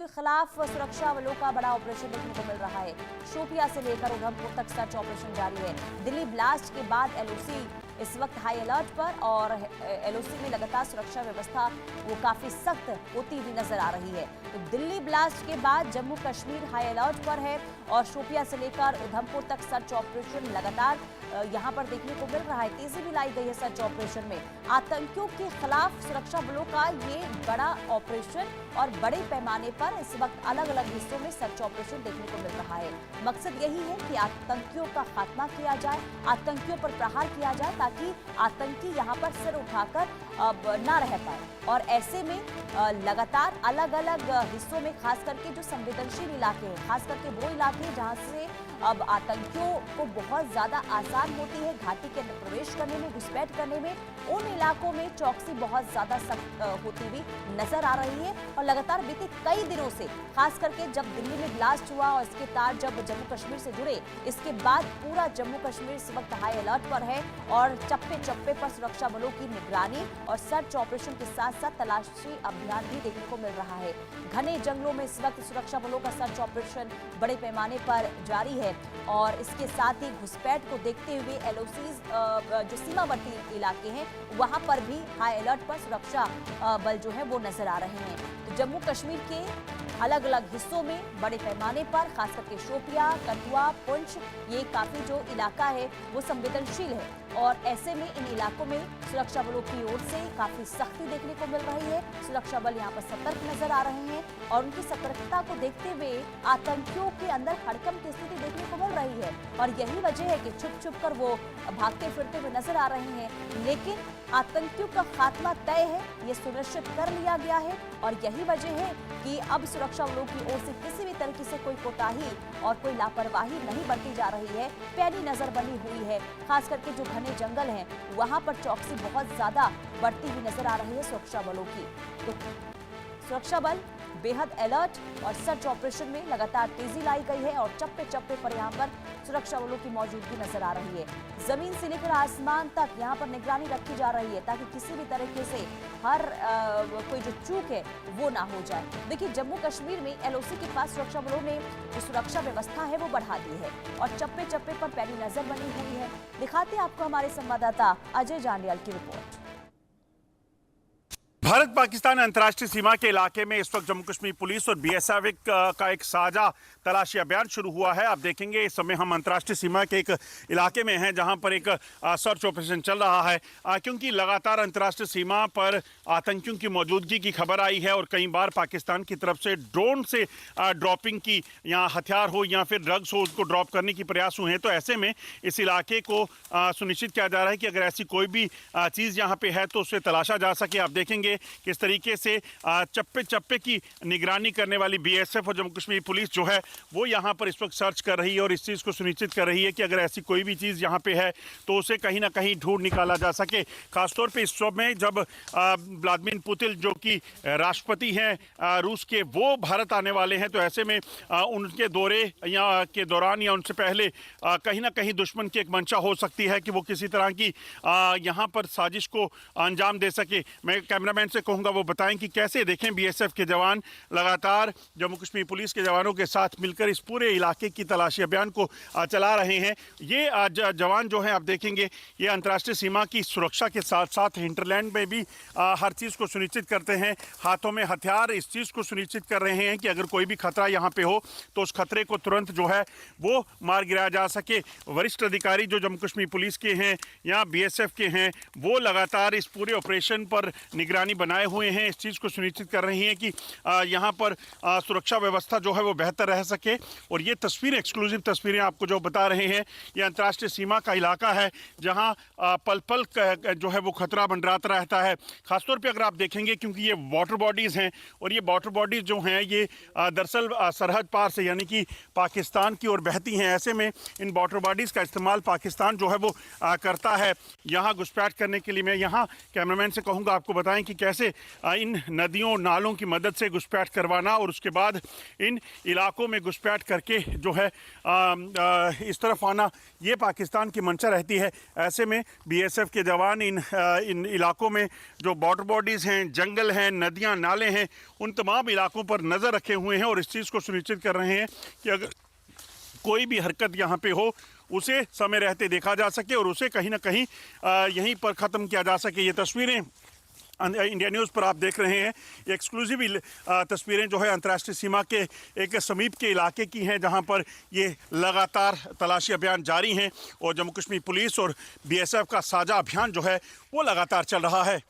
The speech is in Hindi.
के खिलाफ सुरक्षा बलों का बड़ा ऑपरेशन देखने को मिल रहा है। शोपिया से लेकर उधमपुर तक सर्च ऑपरेशन जारी है। दिल्ली ब्लास्ट के बाद एलओसी इस वक्त हाई अलर्ट पर और एलओसी में लगातार सुरक्षा व्यवस्था वो काफी सख्त होती हुई नजर आ रही है। तो दिल्ली ब्लास्ट के बाद जम्मू कश्मीर हाई अलर्ट पर है और शोपिया से लेकर उधमपुर तक सर्च ऑपरेशन लगातार यहां पर देखने को मिल रहा है। तेजी भी लाई गई है सर्च ऑपरेशन में। आतंकियों के खिलाफ सुरक्षा बलों का ये बड़ा ऑपरेशन और बड़े पैमाने पर इस वक्त अलग अलग हिस्सों में सर्च ऑपरेशन देखने को मिल रहा है। मकसद यही है कि आतंकियों का खात्मा किया जाए, आतंकियों पर प्रहार किया जाए ताकि आतंकी यहां पर सिर उठाकर ना रह पाए। और ऐसे में लगातार अलग अलग हिस्सों में खास करके जो संवेदनशील इलाके हैं, खास करके वो इलाके जहां से अब आतंकियों को बहुत ज्यादा आसान होती है घाटी के अंदर प्रवेश करने में, घुसपैठ करने में, उन इलाकों में चौकसी बहुत ज्यादा सख्त होती हुई नजर आ रही है। और लगातार बीते कई दिनों से खास करके जब दिल्ली में ब्लास्ट हुआ और इसके तार जब जम्मू कश्मीर से जुड़े, इसके बाद पूरा जम्मू कश्मीर इस वक्त हाई अलर्ट पर है और चप्पे चप्पे पर सुरक्षा बलों की निगरानी और सर्च ऑपरेशन के साथ साथ तलाशी अभियान भी देखने को मिल रहा है। घने जंगलों में इस वक्त सुरक्षा बलों का सर्च ऑपरेशन बड़े पैमाने पर जारी है और इसके साथ ही घुसपैठ को देखते हुए एलओसीज जो सीमावर्ती इलाके हैं वहां पर भी हाई अलर्ट पर सुरक्षा बल जो है वो नजर आ रहे हैं। तो जम्मू कश्मीर के अलग अलग हिस्सों में बड़े पैमाने पर खास करके शोपिया, कठुआ, पुंछ, ये काफी जो इलाका है वो संवेदनशील है और ऐसे में इन इलाकों में सुरक्षा बलों की ओर से काफी सख्ती देखने को मिल रही है। सुरक्षा बल यहाँ पर सतर्क नजर आ रहे हैं और उनकी सतर्कता को देखते हुए आतंकियों के अंदर हड़कंप की स्थिति देखने को मिल रही है और यही वजह है कि छुप छुप कर वो भागते फिरते हुए नजर आ रहे हैं। लेकिन आतंकियों का खात्मा तय है, ये सुनिश्चित कर लिया गया है और यही वजह है कि अब सुरक्षा बलों की ओर से किसी भी तरीके से कोई कोताही और कोई लापरवाही नहीं बरती जा रही है। पैनी नजर बनी हुई है। खास करके जो घने जंगल हैं वहां पर चौकसी बहुत ज्यादा बढ़ती हुई नजर आ रही है सुरक्षा बलों की। तो सुरक्षा बल बेहद अलर्ट और सर्च ऑपरेशन में लगातार तेजी लाई गई है और चप्पे चप्पे पर यहाँ पर सुरक्षा बलों की मौजूदगी नजर आ रही है। जमीन से लेकर आसमान तक यहाँ पर निगरानी रखी जा रही है ताकि किसी भी तरीके से हर कोई जो चूक है वो ना हो जाए। देखिए, जम्मू कश्मीर में एलओसी के पास सुरक्षा बलों ने जो सुरक्षा व्यवस्था है वो बढ़ा दी है और चप्पे चप्पे पर पैनी नजर बनी हुई है। दिखाते हैं आपको हमारे संवाददाता अजय जांडियाल की रिपोर्ट। भारत पाकिस्तान अंतर्राष्ट्रीय सीमा के इलाके में इस वक्त जम्मू कश्मीर पुलिस और बीएसएफ का एक साझा तलाशी अभियान शुरू हुआ है। आप देखेंगे इस समय हम अंतर्राष्ट्रीय सीमा के एक इलाके में हैं जहां पर एक सर्च ऑपरेशन चल रहा है क्योंकि लगातार अंतर्राष्ट्रीय सीमा पर आतंकियों की मौजूदगी की खबर आई है और कई बार पाकिस्तान की तरफ से ड्रोन से ड्रॉपिंग की या हथियार हो या फिर ड्रग्स हो उसको ड्रॉप करने की प्रयास हुए हैं। तो ऐसे में इस इलाके को सुनिश्चित किया जा रहा है कि अगर ऐसी कोई भी चीज़ यहाँ पे है तो उसे तलाशा जा सके। आप देखेंगे किस तरीके से चप्पे चप्पे की निगरानी करने वाली बीएसएफ और जम्मू कश्मीर पुलिस जो है वो यहाँ पर इस वक्त सर्च कर रही है और इस चीज़ को सुनिश्चित कर रही है कि अगर ऐसी कोई भी चीज़ यहाँ पे है तो उसे कहीं ना कहीं ढूंढ निकाला जा सके। खासतौर पे इस समय जब व्लादिमीर पुतिन जो कि राष्ट्रपति हैं रूस के, वो भारत आने वाले हैं, तो ऐसे में उनके दौरे या के दौरान या उनसे पहले कहीं ना कहीं दुश्मन की एक मंशा हो सकती है कि वो किसी तरह की यहाँ पर साजिश को अंजाम दे सके। मैं कैमरामैन से कहूँगा वो बताएं कि कैसे देखें बीएसएफ के जवान लगातार जम्मू कश्मीर पुलिस के जवानों के साथ मिलकर इस पूरे इलाके की तलाशी अभियान को चला रहे हैं। ये जवान जो हैं आप देखेंगे ये अंतर्राष्ट्रीय सीमा की सुरक्षा के साथ साथ हिंटरलैंड में भी हर चीज़ को सुनिश्चित करते हैं। हाथों में हथियार इस चीज़ को सुनिश्चित कर रहे हैं कि अगर कोई भी खतरा यहाँ पे हो तो उस खतरे को तुरंत जो है वो मार गिराया जा सके। वरिष्ठ अधिकारी जो जम्मू कश्मीर पुलिस के हैं या बीएसएफ के हैं वो लगातार इस पूरे ऑपरेशन पर निगरानी बनाए हुए हैं, इस चीज़ को सुनिश्चित कर रही हैं कि यहाँ पर सुरक्षा व्यवस्था जो है वो बेहतर रह सके। और ये तस्वीरें, एक्सक्लूसिव तस्वीरें आपको जो बता रहे हैं, ये अंतर्राष्ट्रीय सीमा का इलाका है जहाँ पल पल जो है वो खतरा मंडराता रहता है। खासतौर पे अगर आप देखेंगे क्योंकि ये वाटर बॉडीज़ हैं और ये वाटर बॉडीज़ जो हैं ये दरअसल सरहद पार से यानी कि पाकिस्तान की ओर बहती हैं। ऐसे में इन वाटर बॉडीज़ का इस्तेमाल पाकिस्तान जो है वो करता है यहाँ घुसपैठ करने के लिए। मैं यहाँ कैमरामैन से कहूँगा आपको बताएं कि कैसे इन नदियों नालों की मदद से घुसपैठ करवाना और उसके बाद इन इलाकों में घुसपैठ करके जो है इस तरफ आना, ये पाकिस्तान की मंशा रहती है। ऐसे में बीएसएफ के जवान इन इलाकों में जो बॉर्डर बॉडीज़ हैं, जंगल हैं, नदियां नाले हैं, उन तमाम इलाकों पर नज़र रखे हुए हैं और इस चीज़ को सुनिश्चित कर रहे हैं कि अगर कोई भी हरकत यहाँ पे हो उसे समय रहते देखा जा सके और उसे कहीं ना कहीं यहीं पर ख़त्म किया जा सके। ये तस्वीरें इंडिया न्यूज़ पर आप देख रहे हैं, ये एक्सक्लूसिव तस्वीरें जो है अंतर्राष्ट्रीय सीमा के एक समीप के इलाके की हैं, जहां पर ये लगातार तलाशी अभियान जारी हैं और जम्मू कश्मीर पुलिस और बीएसएफ का साझा अभियान जो है वो लगातार चल रहा है।